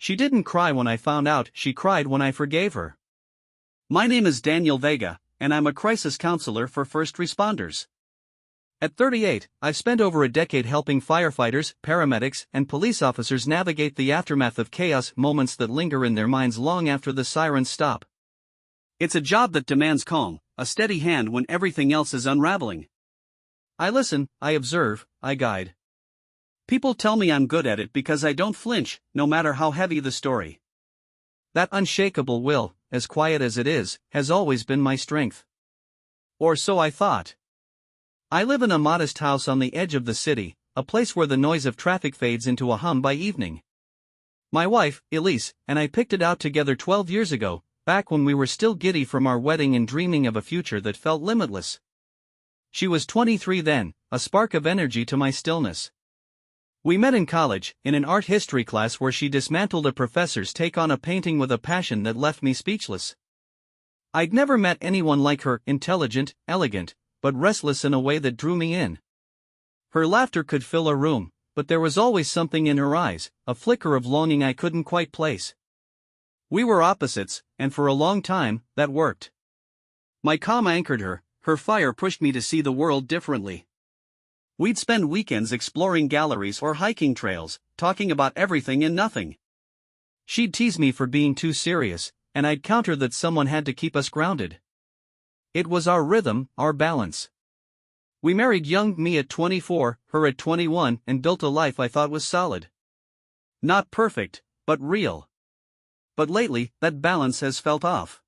She didn't cry when I found out, she cried when I forgave her. My name is Daniel Vega, and I'm a crisis counselor for first responders. At 38, I've spent over a decade helping firefighters, paramedics, and police officers navigate the aftermath of chaos, moments that linger in their minds long after the sirens stop. It's a job that demands calm, a steady hand when everything else is unraveling. I listen, I observe, I guide. People tell me I'm good at it because I don't flinch, no matter how heavy the story. That unshakable will, as quiet as it is, has always been my strength. Or so I thought. I live in a modest house on the edge of the city, a place where the noise of traffic fades into a hum by evening. My wife, Elise, and I picked it out together 12 years ago, back when we were still giddy from our wedding and dreaming of a future that felt limitless. She was 23 then, a spark of energy to my stillness. We met in college, in an art history class where she dismantled a professor's take on a painting with a passion that left me speechless. I'd never met anyone like her, intelligent, elegant, but restless in a way that drew me in. Her laughter could fill a room, but there was always something in her eyes, a flicker of longing I couldn't quite place. We were opposites, and for a long time, that worked. My calm anchored her, her fire pushed me to see the world differently. We'd spend weekends exploring galleries or hiking trails, talking about everything and nothing. She'd tease me for being too serious, and I'd counter that someone had to keep us grounded. It was our rhythm, our balance. We married young, me at 24, her at 21, and built a life I thought was solid. Not perfect, but real. But lately, that balance has felt off.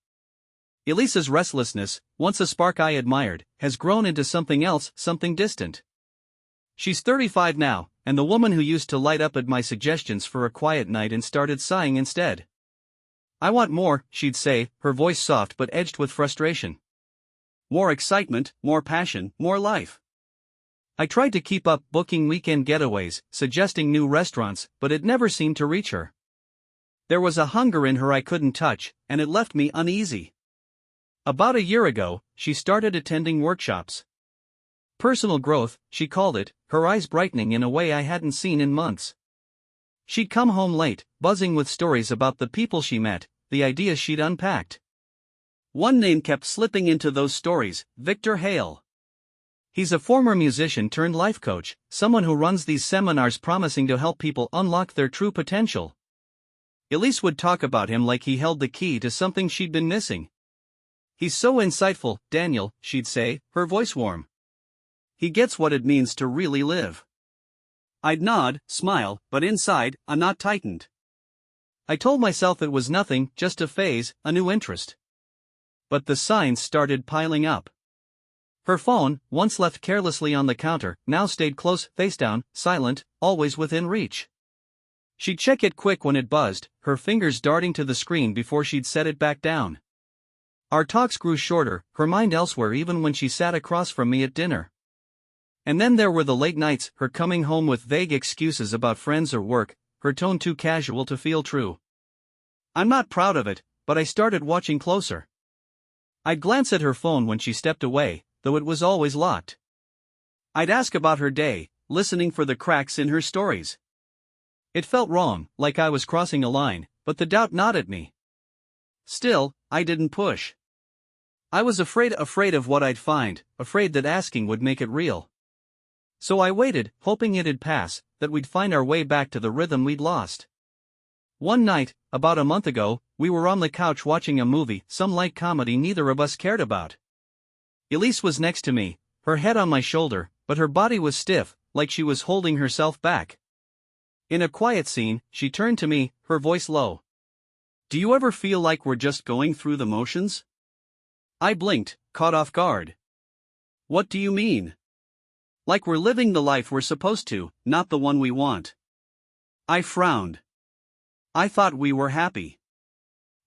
Elisa's restlessness, once a spark I admired, has grown into something else, something distant. She's 35 now, and the woman who used to light up at my suggestions for a quiet night and started sighing instead. I want more, she'd say, her voice soft but edged with frustration. More excitement, more passion, more life. I tried to keep up, booking weekend getaways, suggesting new restaurants, but it never seemed to reach her. There was a hunger in her I couldn't touch, and it left me uneasy. About a year ago, she started attending workshops. Personal growth, she called it, her eyes brightening in a way I hadn't seen in months. She'd come home late, buzzing with stories about the people she met, the ideas she'd unpacked. One name kept slipping into those stories, Victor Hale. He's a former musician turned life coach, someone who runs these seminars promising to help people unlock their true potential. Elise would talk about him like he held the key to something she'd been missing. He's so insightful, Daniel, she'd say, her voice warm. He gets what it means to really live. I'd nod, smile, but inside, a knot tightened. I told myself it was nothing, just a phase, a new interest. But the signs started piling up. Her phone, once left carelessly on the counter, now stayed close, face down, silent, always within reach. She'd check it quick when it buzzed, her fingers darting to the screen before she'd set it back down. Our talks grew shorter, her mind elsewhere even when she sat across from me at dinner. And then there were the late nights, her coming home with vague excuses about friends or work, her tone too casual to feel true. I'm not proud of it, but I started watching closer. I'd glance at her phone when she stepped away, though it was always locked. I'd ask about her day, listening for the cracks in her stories. It felt wrong, like I was crossing a line, but the doubt gnawed at me. Still, I didn't push. I was afraid of what I'd find, afraid that asking would make it real. So I waited, hoping it'd pass, that we'd find our way back to the rhythm we'd lost. One night, about a month ago, we were on the couch watching a movie, some light comedy neither of us cared about. Elise was next to me, her head on my shoulder, but her body was stiff, like she was holding herself back. In a quiet scene, she turned to me, her voice low. Do you ever feel like we're just going through the motions? I blinked, caught off guard. What do you mean? Like we're living the life we're supposed to, not the one we want. I frowned. I thought we were happy.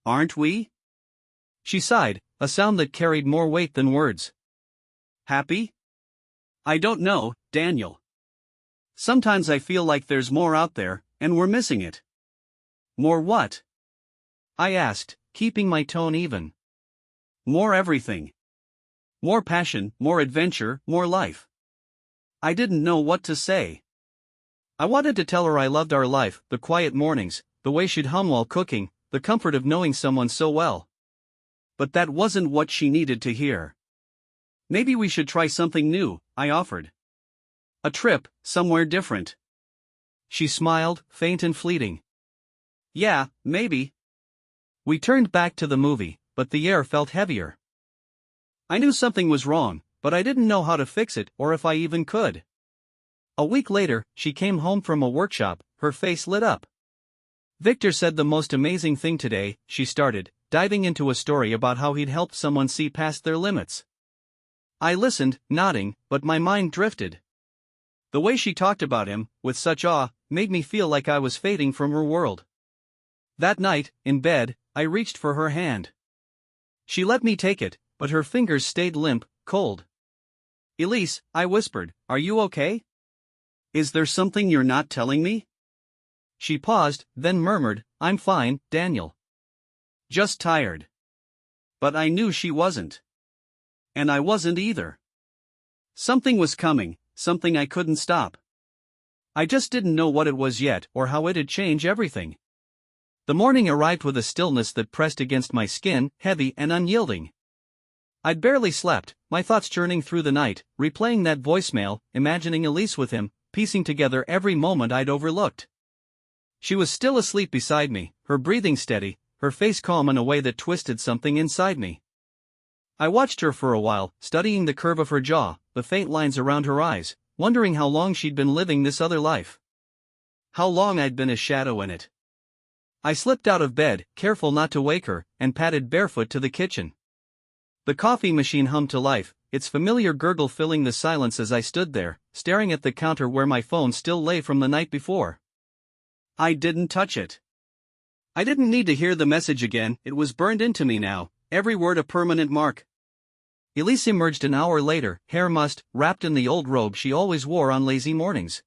Aren't we? She sighed, a sound that carried more weight than words. Happy? I don't know, Daniel. Sometimes I feel like there's more out there, and we're missing it. More what? I asked, keeping my tone even. More everything. More passion, more adventure, more life. I didn't know what to say. I wanted to tell her I loved our life, the quiet mornings, the way she'd hum while cooking, the comfort of knowing someone so well. But that wasn't what she needed to hear. Maybe we should try something new, I offered. A trip, somewhere different. She smiled, faint and fleeting. Yeah, maybe. We turned back to the movie, but the air felt heavier. I knew something was wrong, but I didn't know how to fix it or if I even could. A week later, she came home from a workshop, her face lit up. Victor said the most amazing thing today, she started, diving into a story about how he'd helped someone see past their limits. I listened, nodding, but my mind drifted. The way she talked about him, with such awe, made me feel like I was fading from her world. That night, in bed, I reached for her hand. She let me take it, but her fingers stayed limp, cold. Elise, I whispered, are you okay? Is there something you're not telling me? She paused, then murmured, I'm fine, Daniel. Just tired. But I knew she wasn't. And I wasn't either. Something was coming, something I couldn't stop. I just didn't know what it was yet or how it'd change everything. The morning arrived with a stillness that pressed against my skin, heavy and unyielding. I'd barely slept, my thoughts churning through the night, replaying that voicemail, imagining Elise with him, piecing together every moment I'd overlooked. She was still asleep beside me, her breathing steady, her face calm in a way that twisted something inside me. I watched her for a while, studying the curve of her jaw, the faint lines around her eyes, wondering how long she'd been living this other life. How long I'd been a shadow in it. I slipped out of bed, careful not to wake her, and padded barefoot to the kitchen. The coffee machine hummed to life, its familiar gurgle filling the silence as I stood there, staring at the counter where my phone still lay from the night before. I didn't touch it. I didn't need to hear the message again, it was burned into me now, every word a permanent mark. Elise emerged an hour later, hair mussed, wrapped in the old robe she always wore on lazy mornings.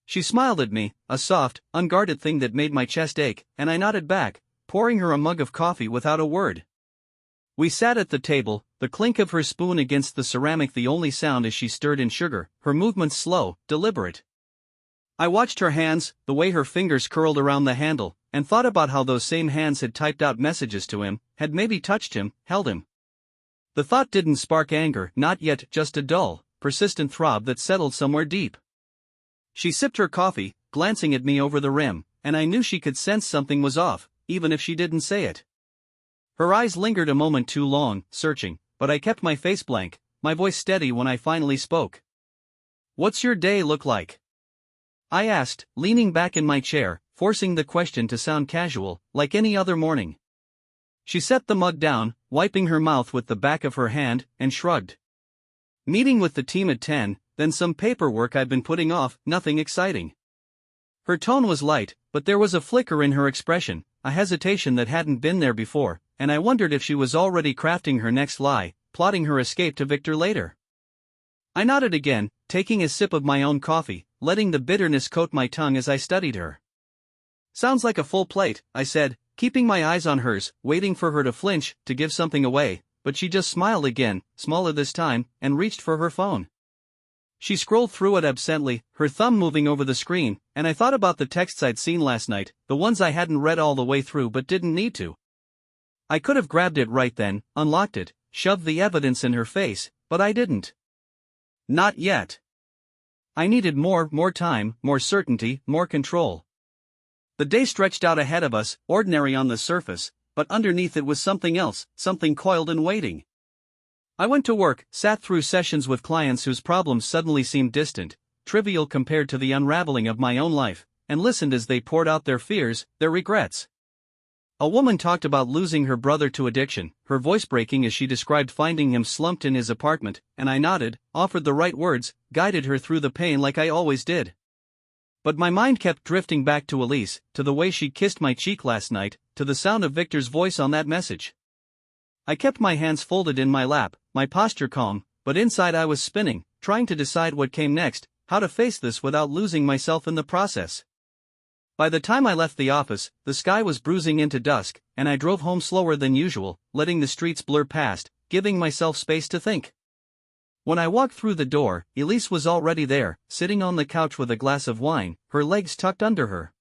She smiled at me, a soft, unguarded thing that made my chest ache, and I nodded back, pouring her a mug of coffee without a word. We sat at the table, the clink of her spoon against the ceramic the only sound as she stirred in sugar, her movements slow, deliberate. I watched her hands, the way her fingers curled around the handle, and thought about how those same hands had typed out messages to him, had maybe touched him, held him. The thought didn't spark anger, not yet, just a dull, persistent throb that settled somewhere deep. She sipped her coffee, glancing at me over the rim, and I knew she could sense something was off, even if she didn't say it. Her eyes lingered a moment too long, searching, but I kept my face blank, my voice steady when I finally spoke. What's your day look like? I asked, leaning back in my chair, forcing the question to sound casual, like any other morning. She set the mug down, wiping her mouth with the back of her hand, and shrugged. Meeting with the team at 10, then some paperwork I'd been putting off, nothing exciting. Her tone was light, but there was a flicker in her expression, a hesitation that hadn't been there before, and I wondered if she was already crafting her next lie, plotting her escape to Victor later. I nodded again, taking a sip of my own coffee, letting the bitterness coat my tongue as I studied her. Sounds like a full plate, I said, keeping my eyes on hers, waiting for her to flinch, to give something away, but she just smiled again, smaller this time, and reached for her phone. She scrolled through it absently, her thumb moving over the screen, and I thought about the texts I'd seen last night, the ones I hadn't read all the way through but didn't need to. I could have grabbed it right then, unlocked it, shoved the evidence in her face, but I didn't. Not yet. I needed more time, more certainty, more control. The day stretched out ahead of us, ordinary on the surface, but underneath it was something else, something coiled and waiting. I went to work, sat through sessions with clients whose problems suddenly seemed distant, trivial compared to the unraveling of my own life, and listened as they poured out their fears, their regrets. A woman talked about losing her brother to addiction, her voice breaking as she described finding him slumped in his apartment, and I nodded, offered the right words, guided her through the pain like I always did. But my mind kept drifting back to Elise, to the way she kissed my cheek last night, to the sound of Victor's voice on that message. I kept my hands folded in my lap, my posture calm, but inside I was spinning, trying to decide what came next, how to face this without losing myself in the process. By the time I left the office, the sky was bruising into dusk, and I drove home slower than usual, letting the streets blur past, giving myself space to think. When I walked through the door, Elise was already there, sitting on the couch with a glass of wine, her legs tucked under her.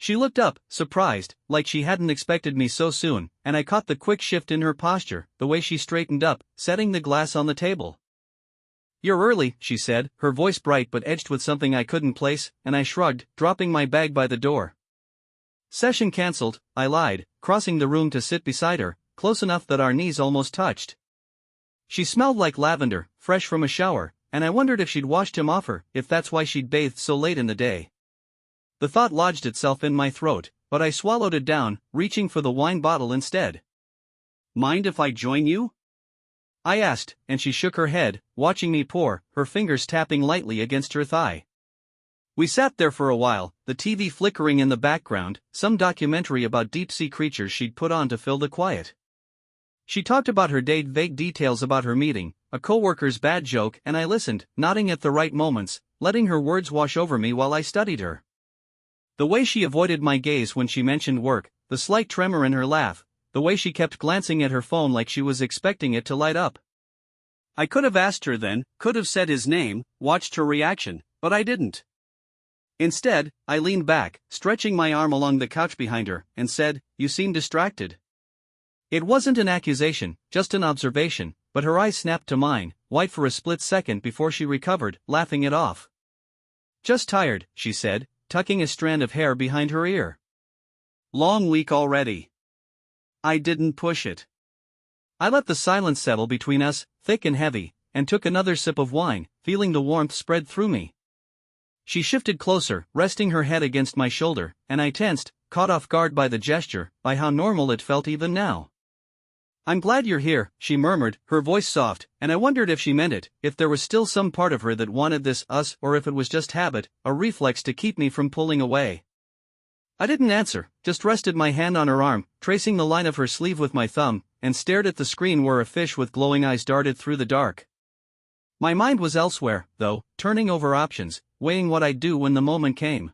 She looked up, surprised, like she hadn't expected me so soon, and I caught the quick shift in her posture, the way she straightened up, setting the glass on the table. "You're early," she said, her voice bright but edged with something I couldn't place, and I shrugged, dropping my bag by the door. "Session cancelled," I lied, crossing the room to sit beside her, close enough that our knees almost touched. She smelled like lavender, fresh from a shower, and I wondered if she'd washed him off her, if that's why she'd bathed so late in the day. The thought lodged itself in my throat, but I swallowed it down, reaching for the wine bottle instead. "Mind if I join you?" I asked, and she shook her head, watching me pour, her fingers tapping lightly against her thigh. We sat there for a while, the TV flickering in the background, some documentary about deep-sea creatures she'd put on to fill the quiet. She talked about her day, vague details about her meeting, a coworker's bad joke, and I listened, nodding at the right moments, letting her words wash over me while I studied her. The way she avoided my gaze when she mentioned work, the slight tremor in her laugh, the way she kept glancing at her phone like she was expecting it to light up. I could have asked her then, could have said his name, watched her reaction, but I didn't. Instead, I leaned back, stretching my arm along the couch behind her, and said, "You seem distracted." It wasn't an accusation, just an observation, but her eyes snapped to mine, white for a split second before she recovered, laughing it off. "Just tired," she said, tucking a strand of hair behind her ear. "Long week already." I didn't push it. I let the silence settle between us, thick and heavy, and took another sip of wine, feeling the warmth spread through me. She shifted closer, resting her head against my shoulder, and I tensed, caught off guard by the gesture, by how normal it felt even now. "I'm glad you're here," she murmured, her voice soft, and I wondered if she meant it, if there was still some part of her that wanted this us, or if it was just habit, a reflex to keep me from pulling away. I didn't answer, just rested my hand on her arm, tracing the line of her sleeve with my thumb, and stared at the screen where a fish with glowing eyes darted through the dark. My mind was elsewhere, though, turning over options, weighing what I'd do when the moment came.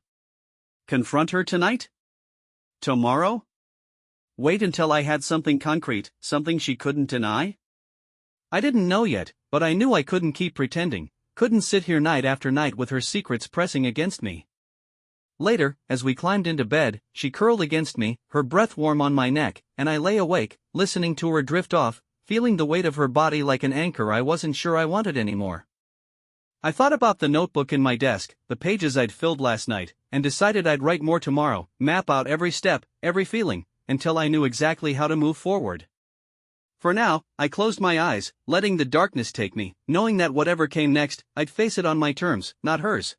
Confront her tonight? Tomorrow? Wait until I had something concrete, something she couldn't deny? I didn't know yet, but I knew I couldn't keep pretending, couldn't sit here night after night with her secrets pressing against me. Later, as we climbed into bed, she curled against me, her breath warm on my neck, and I lay awake, listening to her drift off, feeling the weight of her body like an anchor I wasn't sure I wanted anymore. I thought about the notebook in my desk, the pages I'd filled last night, and decided I'd write more tomorrow, map out every step, every feeling, until I knew exactly how to move forward. For now, I closed my eyes, letting the darkness take me, knowing that whatever came next, I'd face it on my terms, not hers.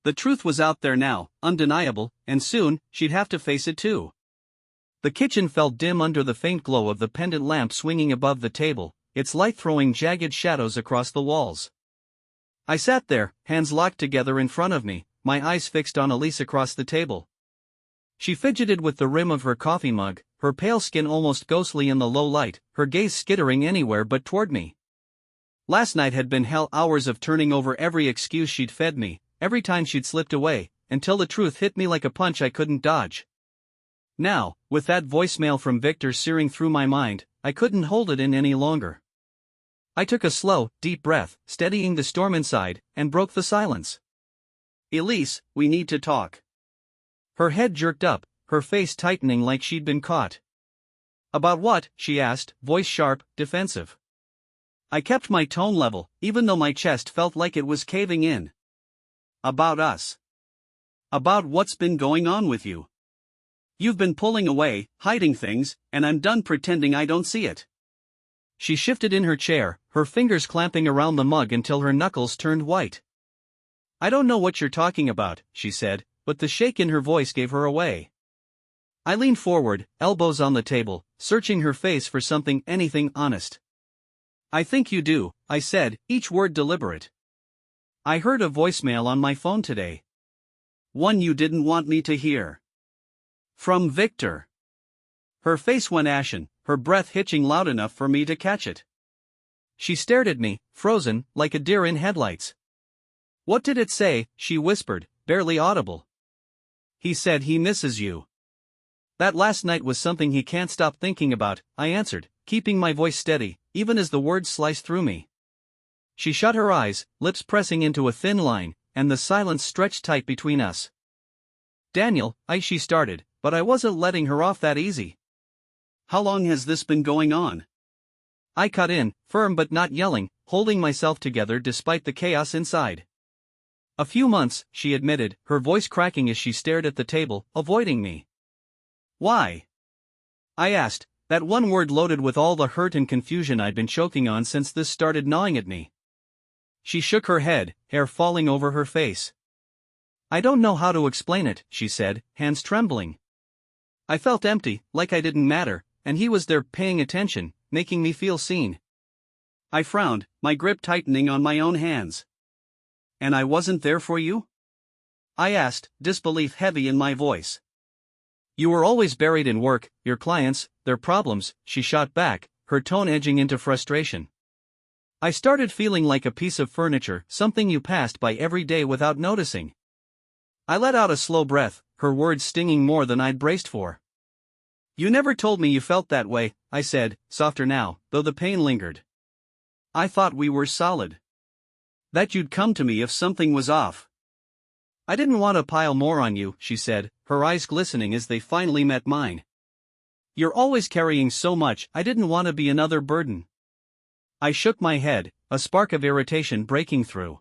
The truth was out there now, undeniable, and soon, she'd have to face it too. The kitchen felt dim under the faint glow of the pendant lamp swinging above the table, its light throwing jagged shadows across the walls. I sat there, hands locked together in front of me, my eyes fixed on Elise across the table. She fidgeted with the rim of her coffee mug, her pale skin almost ghostly in the low light, her gaze skittering anywhere but toward me. Last night had been hell, hours of turning over every excuse she'd fed me, every time she'd slipped away, until the truth hit me like a punch I couldn't dodge. Now, with that voicemail from Victor searing through my mind, I couldn't hold it in any longer. I took a slow, deep breath, steadying the storm inside, and broke the silence. "Elise, we need to talk." Her head jerked up, her face tightening like she'd been caught. "About what?" she asked, voice sharp, defensive. I kept my tone level, even though my chest felt like it was caving in. "About us. About what's been going on with you. You've been pulling away, hiding things, and I'm done pretending I don't see it." She shifted in her chair, her fingers clamping around the mug until her knuckles turned white. "I don't know what you're talking about," she said, but the shake in her voice gave her away. I leaned forward, elbows on the table, searching her face for something, anything honest. "I think you do," I said, each word deliberate. "I heard a voicemail on my phone today. One you didn't want me to hear. From Victor." Her face went ashen, her breath hitching loud enough for me to catch it. She stared at me, frozen, like a deer in headlights. "What did it say?" she whispered, barely audible. "He said he misses you." "That last night was something he can't stop thinking about," I answered, keeping my voice steady, even as the words sliced through me. She shut her eyes, lips pressing into a thin line, and the silence stretched tight between us. Daniel, she started, but I wasn't letting her off that easy. How long has this been going on? I cut in, firm but not yelling, holding myself together despite the chaos inside. A few months, she admitted, her voice cracking as she stared at the table, avoiding me. Why? I asked, that one word loaded with all the hurt and confusion I'd been choking on since this started gnawing at me. She shook her head, hair falling over her face. I don't know how to explain it, she said, hands trembling. I felt empty, like I didn't matter, and he was there paying attention, making me feel seen. I frowned, my grip tightening on my own hands. And I wasn't there for you? I asked, disbelief heavy in my voice. You were always buried in work, your clients, their problems, she shot back, her tone edging into frustration. I started feeling like a piece of furniture, something you passed by every day without noticing. I let out a slow breath, her words stinging more than I'd braced for. You never told me you felt that way, I said, softer now, though the pain lingered. I thought we were solid. That you'd come to me if something was off. I didn't want to pile more on you, she said, her eyes glistening as they finally met mine. You're always carrying so much, I didn't want to be another burden. I shook my head, a spark of irritation breaking through.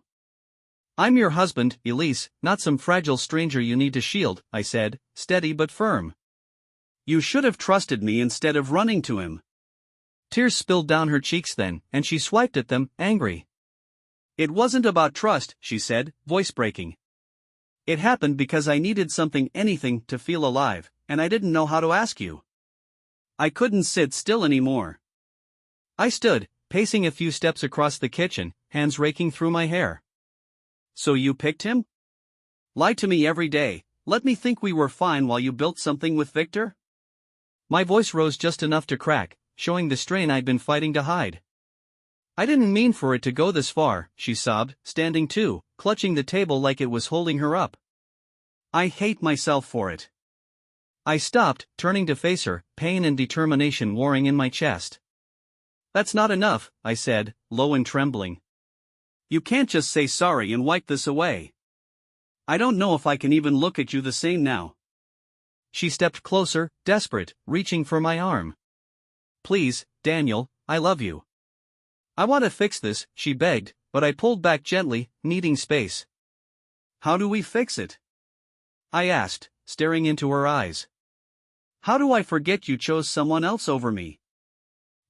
I'm your husband, Elise, not some fragile stranger you need to shield, I said, steady but firm. You should have trusted me instead of running to him. Tears spilled down her cheeks then, and she swiped at them, angry. It wasn't about trust, she said, voice breaking. It happened because I needed anything to feel alive, and I didn't know how to ask you. I couldn't sit still anymore. I stood, pacing a few steps across the kitchen, hands raking through my hair. So you picked him? Lied to me every day, let me think we were fine while you built something with Victor? My voice rose just enough to crack, showing the strain I'd been fighting to hide. I didn't mean for it to go this far, she sobbed, standing too, clutching the table like it was holding her up. I hate myself for it. I stopped, turning to face her, pain and determination warring in my chest. That's not enough, I said, low and trembling. You can't just say sorry and wipe this away. I don't know if I can even look at you the same now. She stepped closer, desperate, reaching for my arm. Please, Daniel, I love you. I want to fix this, she begged, but I pulled back gently, needing space. How do we fix it? I asked, staring into her eyes. How do I forget you chose someone else over me?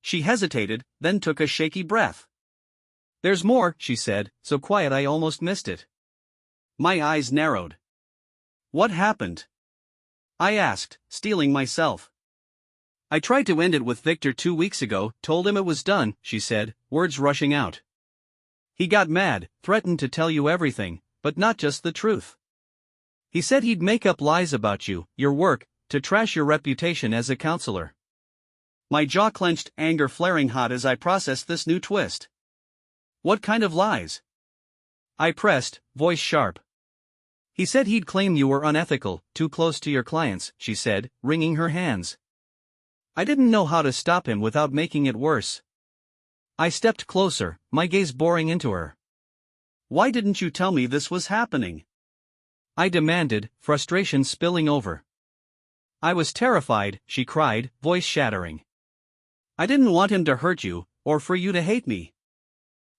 She hesitated, then took a shaky breath. There's more, she said, so quiet I almost missed it. My eyes narrowed. What happened? I asked, steeling myself. I tried to end it with Victor 2 weeks ago, told him it was done, she said, words rushing out. He got mad, threatened to tell you everything, but not just the truth. He said he'd make up lies about you, your work, to trash your reputation as a counselor. My jaw clenched, anger flaring hot as I processed this new twist. What kind of lies? I pressed, voice sharp. He said he'd claim you were unethical, too close to your clients, she said, wringing her hands. I didn't know how to stop him without making it worse. I stepped closer, my gaze boring into her. Why didn't you tell me this was happening? I demanded, frustration spilling over. I was terrified, she cried, voice shattering. I didn't want him to hurt you, or for you to hate me.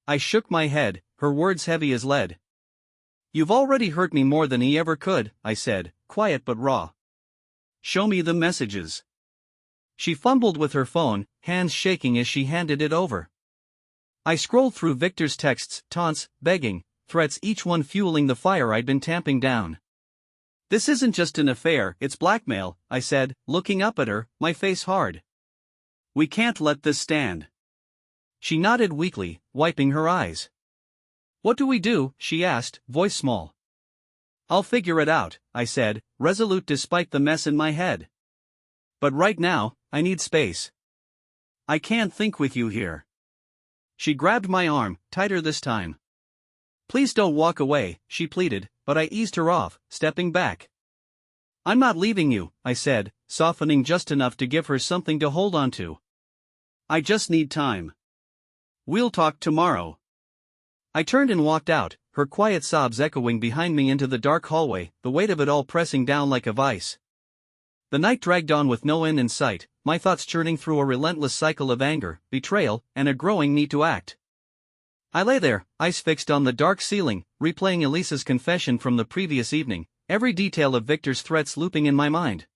I shook my head, her words heavy as lead. You've already hurt me more than he ever could, I said, quiet but raw. Show me the messages. She fumbled with her phone, hands shaking as she handed it over. I scrolled through Victor's texts, taunts, begging, threats, each one fueling the fire I'd been tamping down. This isn't just an affair, it's blackmail, I said, looking up at her, my face hard. We can't let this stand. She nodded weakly, wiping her eyes. What do we do? She asked, voice small. I'll figure it out, I said, resolute despite the mess in my head. But right now, I need space. I can't think with you here. She grabbed my arm, tighter this time. Please don't walk away, she pleaded, but I eased her off, stepping back. I'm not leaving you, I said, softening just enough to give her something to hold on to. I just need time. We'll talk tomorrow. I turned and walked out, her quiet sobs echoing behind me into the dark hallway, the weight of it all pressing down like a vice. The night dragged on with no end in sight, my thoughts churning through a relentless cycle of anger, betrayal, and a growing need to act. I lay there, eyes fixed on the dark ceiling, replaying Elisa's confession from the previous evening, every detail of Victor's threats looping in my mind.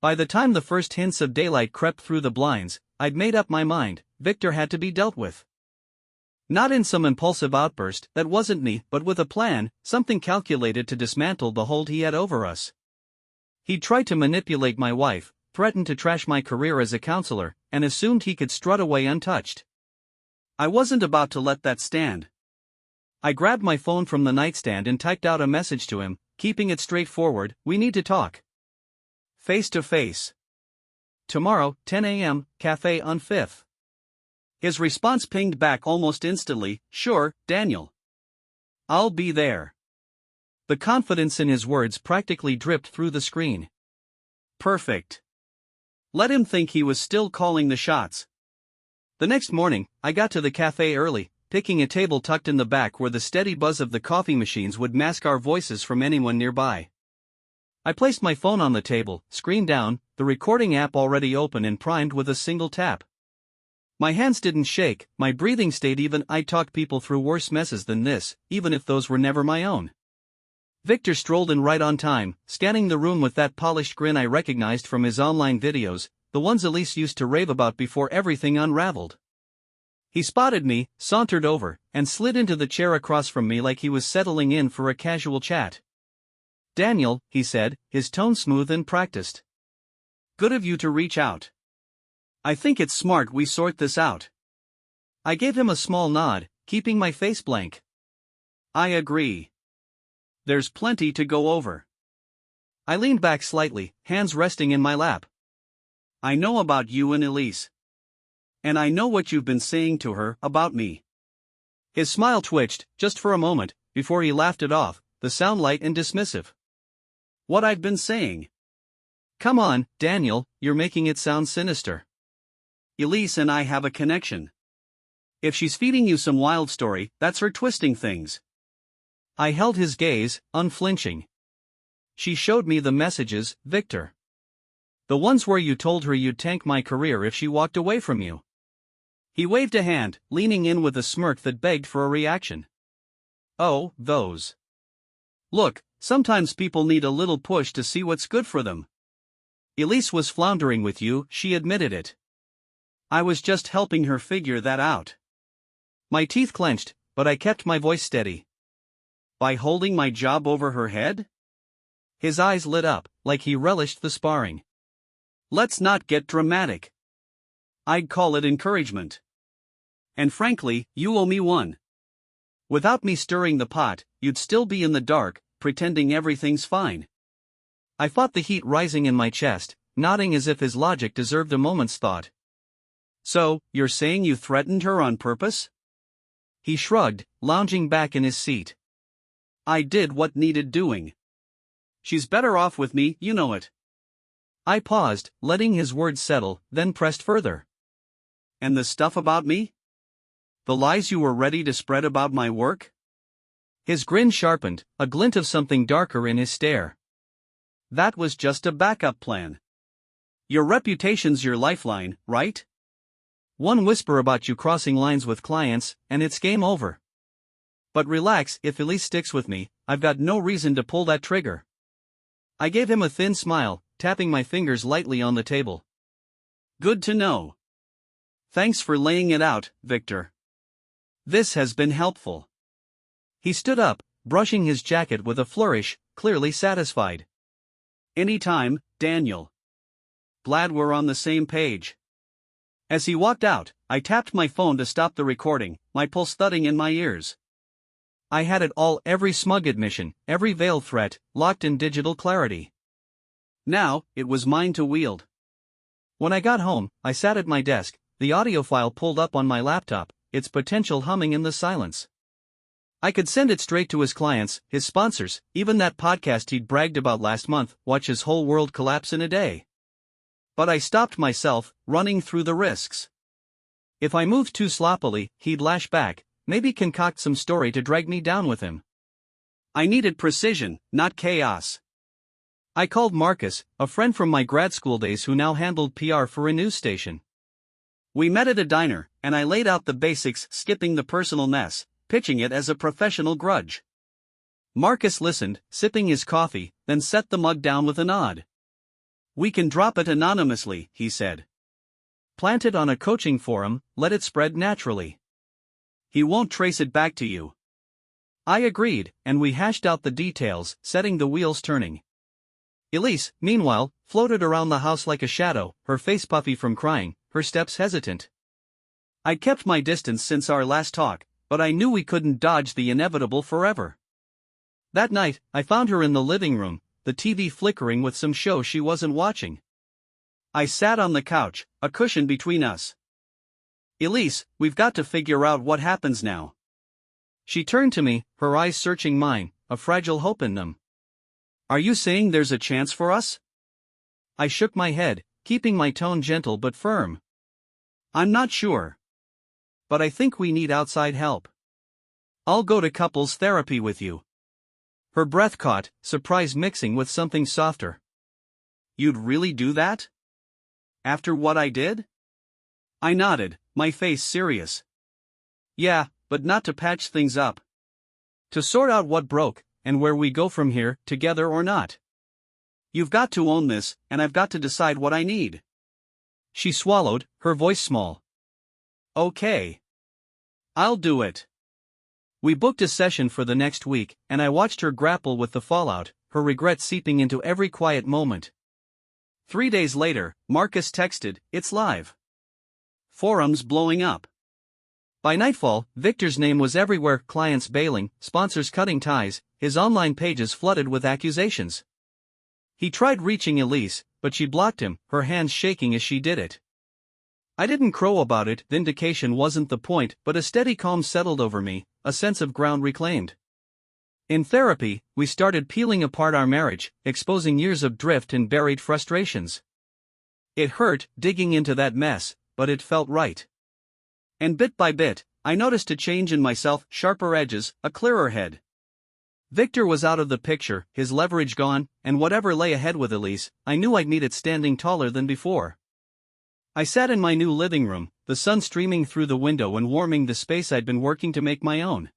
By the time the first hints of daylight crept through the blinds, I'd made up my mind: Victor had to be dealt with. Not in some impulsive outburst, that wasn't me, but with a plan, something calculated to dismantle the hold he had over us. He'd tried to manipulate my wife, threatened to trash my career as a counselor, and assumed he could strut away untouched. I wasn't about to let that stand. I grabbed my phone from the nightstand and typed out a message to him, keeping it straightforward: "We need to talk. Face to face. Tomorrow, 10 a.m., cafe on 5th. His response pinged back almost instantly: "Sure, Daniel. I'll be there." The confidence in his words practically dripped through the screen. Perfect. Let him think he was still calling the shots. The next morning, I got to the cafe early, picking a table tucked in the back where the steady buzz of the coffee machines would mask our voices from anyone nearby. I placed my phone on the table, screen down, the recording app already open and primed with a single tap. My hands didn't shake, my breathing stayed even. I talked people through worse messes than this, even if those were never my own. Victor strolled in right on time, scanning the room with that polished grin I recognized from his online videos, the ones Elise used to rave about before everything unraveled. He spotted me, sauntered over, and slid into the chair across from me like he was settling in for a casual chat. "Daniel," he said, his tone smooth and practiced. "Good of you to reach out. I think it's smart we sort this out." I gave him a small nod, keeping my face blank. "I agree. There's plenty to go over." I leaned back slightly, hands resting in my lap. "I know about you and Elise. And I know what you've been saying to her about me." His smile twitched, just for a moment, before he laughed it off, the sound light and dismissive. "What I've been saying? Come on, Daniel, you're making it sound sinister. Elise and I have a connection. If she's feeding you some wild story, that's her twisting things." I held his gaze, unflinching. "She showed me the messages, Victor. The ones where you told her you'd tank my career if she walked away from you." He waved a hand, leaning in with a smirk that begged for a reaction. "Oh, those. Look, sometimes people need a little push to see what's good for them. Elise was floundering with you, she admitted it. I was just helping her figure that out." My teeth clenched, but I kept my voice steady. "By holding my job over her head?" His eyes lit up, like he relished the sparring. "Let's not get dramatic. I'd call it encouragement. And frankly, you owe me one. Without me stirring the pot, you'd still be in the dark, pretending everything's fine." I fought the heat rising in my chest, nodding as if his logic deserved a moment's thought. "So, you're saying you threatened her on purpose?" He shrugged, lounging back in his seat. "I did what needed doing. She's better off with me, you know it." I paused, letting his words settle, then pressed further. "And the stuff about me? The lies you were ready to spread about my work?" His grin sharpened, a glint of something darker in his stare. "That was just a backup plan. Your reputation's your lifeline, right? One whisper about you crossing lines with clients, and it's game over. But relax, if Elise sticks with me, I've got no reason to pull that trigger." I gave him a thin smile, tapping my fingers lightly on the table. "Good to know. Thanks for laying it out, Victor. This has been helpful." He stood up, brushing his jacket with a flourish, clearly satisfied. "Anytime, Daniel. Glad we're on the same page." As he walked out, I tapped my phone to stop the recording, my pulse thudding in my ears. I had it all, every smug admission, every veiled threat, locked in digital clarity. Now, it was mine to wield. When I got home, I sat at my desk, the audio file pulled up on my laptop, its potential humming in the silence. I could send it straight to his clients, his sponsors, even that podcast he'd bragged about last month, watch his whole world collapse in a day. But I stopped myself, running through the risks. If I moved too sloppily, he'd lash back, maybe concoct some story to drag me down with him. I needed precision, not chaos. I called Marcus, a friend from my grad school days who now handled PR for a news station. We met at a diner, and I laid out the basics, skipping the personal mess, pitching it as a professional grudge. Marcus listened, sipping his coffee, then set the mug down with a nod. "We can drop it anonymously," he said. "Plant it on a coaching forum, let it spread naturally. He won't trace it back to you." I agreed, and we hashed out the details, setting the wheels turning. Elise, meanwhile, floated around the house like a shadow, her face puffy from crying, her steps hesitant. I'd kept my distance since our last talk, but I knew we couldn't dodge the inevitable forever. That night, I found her in the living room, the TV flickering with some show she wasn't watching. I sat on the couch, a cushion between us. "Elise, we've got to figure out what happens now." She turned to me, her eyes searching mine, a fragile hope in them. "Are you saying there's a chance for us?" I shook my head, keeping my tone gentle but firm. "I'm not sure. But I think we need outside help. I'll go to couples therapy with you." Her breath caught, surprise mixing with something softer. "You'd really do that? After what I did?" I nodded, my face serious. "Yeah, but not to patch things up. To sort out what broke, and where we go from here, together or not. You've got to own this, and I've got to decide what I need." She swallowed, her voice small. "Okay. I'll do it." We booked a session for the next week, and I watched her grapple with the fallout, her regret seeping into every quiet moment. 3 days later, Marcus texted, "It's live. Forums blowing up." By nightfall, Victor's name was everywhere, clients bailing, sponsors cutting ties, his online pages flooded with accusations. He tried reaching Elise, but she blocked him, her hands shaking as she did it. I didn't crow about it, vindication wasn't the point, but a steady calm settled over me, a sense of ground reclaimed. In therapy, we started peeling apart our marriage, exposing years of drift and buried frustrations. It hurt, digging into that mess, but it felt right. And bit by bit, I noticed a change in myself, sharper edges, a clearer head. Victor was out of the picture, his leverage gone, and whatever lay ahead with Elise, I knew I'd meet it standing taller than before. I sat in my new living room, the sun streaming through the window and warming the space I'd been working to make my own.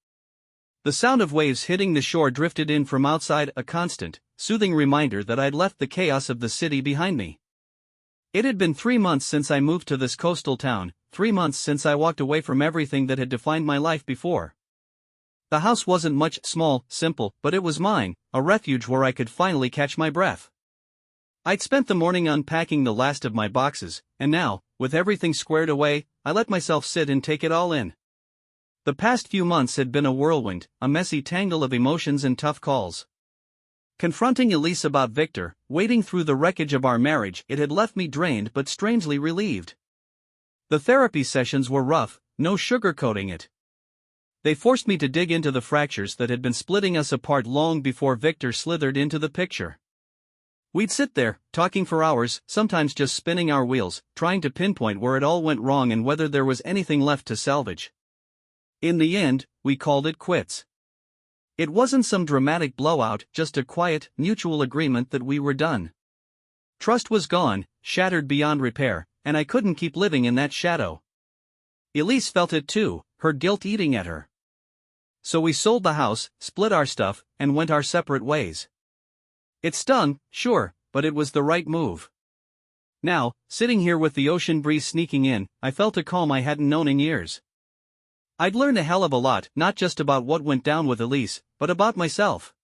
The sound of waves hitting the shore drifted in from outside, a constant, soothing reminder that I'd left the chaos of the city behind me. It had been 3 months since I moved to this coastal town, 3 months since I walked away from everything that had defined my life before. The house wasn't much, small, simple, but it was mine, a refuge where I could finally catch my breath. I'd spent the morning unpacking the last of my boxes, and now, with everything squared away, I let myself sit and take it all in. The past few months had been a whirlwind, a messy tangle of emotions and tough calls. Confronting Elise about Victor, wading through the wreckage of our marriage, it had left me drained but strangely relieved. The therapy sessions were rough, no sugarcoating it. They forced me to dig into the fractures that had been splitting us apart long before Victor slithered into the picture. We'd sit there, talking for hours, sometimes just spinning our wheels, trying to pinpoint where it all went wrong and whether there was anything left to salvage. In the end, we called it quits. It wasn't some dramatic blowout, just a quiet, mutual agreement that we were done. Trust was gone, shattered beyond repair, and I couldn't keep living in that shadow. Elise felt it too, her guilt eating at her. So we sold the house, split our stuff, and went our separate ways. It stung, sure, but it was the right move. Now, sitting here with the ocean breeze sneaking in, I felt a calm I hadn't known in years. I'd learned a hell of a lot, not just about what went down with Elise, but about myself.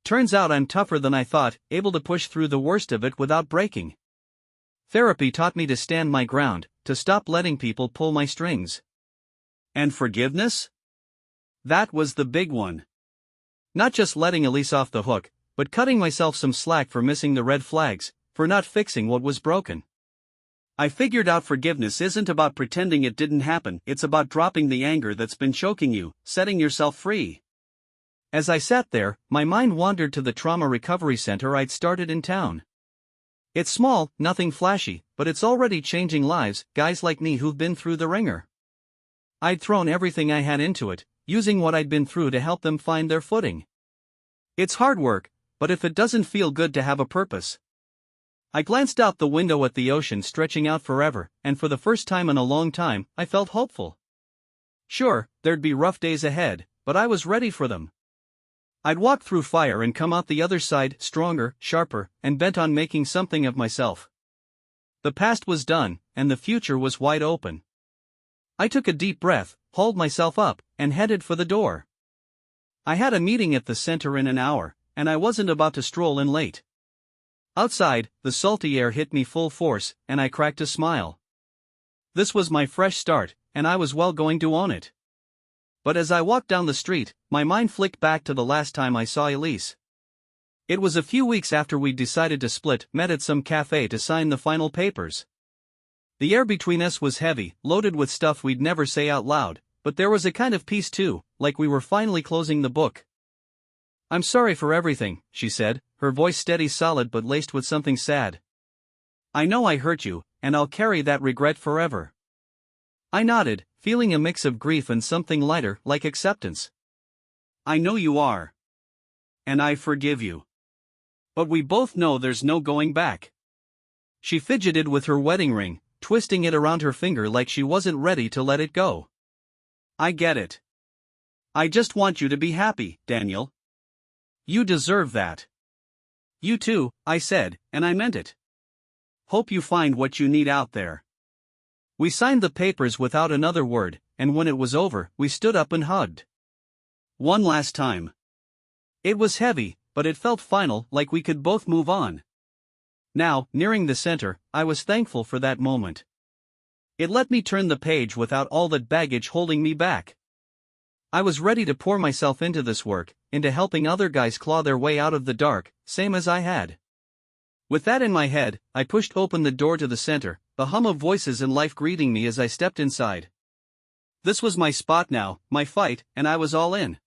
Turns out I'm tougher than I thought, able to push through the worst of it without breaking. Therapy taught me to stand my ground, to stop letting people pull my strings. And forgiveness? That was the big one. Not just letting Elise off the hook, but cutting myself some slack for missing the red flags, for not fixing what was broken. I figured out forgiveness isn't about pretending it didn't happen, it's about dropping the anger that's been choking you, setting yourself free. As I sat there, my mind wandered to the trauma recovery center I'd started in town. It's small, nothing flashy, but it's already changing lives, guys like me who've been through the ringer. I'd thrown everything I had into it, using what I'd been through to help them find their footing. It's hard work, but if it doesn't feel good to have a purpose. I glanced out the window at the ocean stretching out forever, and for the first time in a long time, I felt hopeful. Sure, there'd be rough days ahead, but I was ready for them. I'd walk through fire and come out the other side stronger, sharper, and bent on making something of myself. The past was done, and the future was wide open. I took a deep breath, hauled myself up, and headed for the door. I had a meeting at the center in an hour, and I wasn't about to stroll in late. Outside, the salty air hit me full force, and I cracked a smile. This was my fresh start, and I was well going to own it. But as I walked down the street, my mind flicked back to the last time I saw Elise. It was a few weeks after we'd decided to split, met at some cafe to sign the final papers. The air between us was heavy, loaded with stuff we'd never say out loud, but there was a kind of peace too, like we were finally closing the book. "I'm sorry for everything," she said, her voice steady, solid but laced with something sad. "I know I hurt you, and I'll carry that regret forever." I nodded, feeling a mix of grief and something lighter, like acceptance. "I know you are. And I forgive you. But we both know there's no going back." She fidgeted with her wedding ring, twisting it around her finger like she wasn't ready to let it go. "I get it. I just want you to be happy, Daniel. You deserve that." "You too," I said, and I meant it. "Hope you find what you need out there." We signed the papers without another word, and when it was over, we stood up and hugged. One last time. It was heavy, but it felt final, like we could both move on. Now, nearing the center, I was thankful for that moment. It let me turn the page without all that baggage holding me back. I was ready to pour myself into this work, into helping other guys claw their way out of the dark, same as I had. With that in my head, I pushed open the door to the center, the hum of voices and life greeting me as I stepped inside. This was my spot now, my fight, and I was all in.